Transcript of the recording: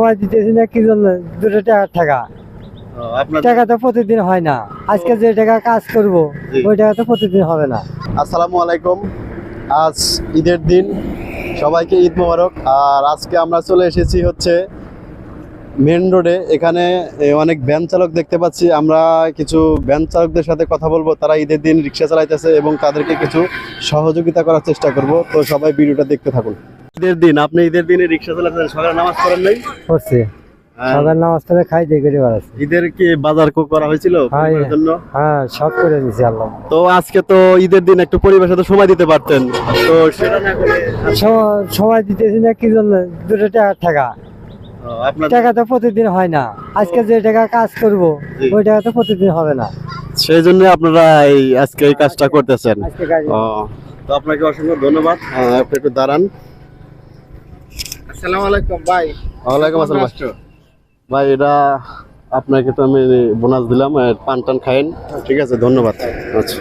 সময় দিতেছি না কি জন্য? 2 টাকা আপনার টাকা তো প্রতিদিন হয় না। আজকে যে টাকা কাজ করব ওই টাকা তো প্রতিদিন হবে না। আসসালামু আলাইকুম। আজ ঈদের দিন, সবাইকে ঈদ মোবারক। আর আজকে আমরা চলে এসেছি হচ্ছে মেন রোডে। এখানে অনেক ভ্যান চালক দেখতে পাচ্ছি। আমরা কিছু ভ্যান চালকদের সাথে কথা বলবো। তারা ঈদের দিন রিক্সা চালাইতেছে এবং তাদেরকে কিছু সহযোগিতা করার চেষ্টা করব। তো সবাই ভিডিওটা দেখতে থাকুন। ঈদের দিন, আপনি ঈদের দিনে রিক্সা চালাচ্ছেন, সকালে নামাজ পড়েন নাই? করছে সকাল নামাজ পড়ে খাই দিয়ে করে বেড়াচ্ছে। ঈদের কি বাজার করা হয়েছিল পরিবারের জন্য? হ্যাঁ, সব করে দিয়েছি আল্লাহ। তো আজকে তো ঈদের দিন একটু পরিবারের সাথে সময় দিতে পারতেন, তো সেটা না করে সময় দিতেছি না কি জন্য? 2 টাকা আপনার টাকা তো প্রতিদিন হয় না। আজকে যে টাকা কাজ করব ওই টাকা তো প্রতিদিন হবে না। সেই জন্য আপনারা আজকে এই কাজটা করতেছেন। আজকে গাড়ি তো আপনাকে অসংখ্য ধন্যবাদ। আপনি একটু দাঁড়ান। আসসালামু আলাইকুম ভাই। ওয়ালাইকুম আসসালাম ভাই। এটা আপনাকে তো আমি বোনাস দিলাম, পান টান খাইন। ঠিক আছে, ধন্যবাদ। আচ্ছা।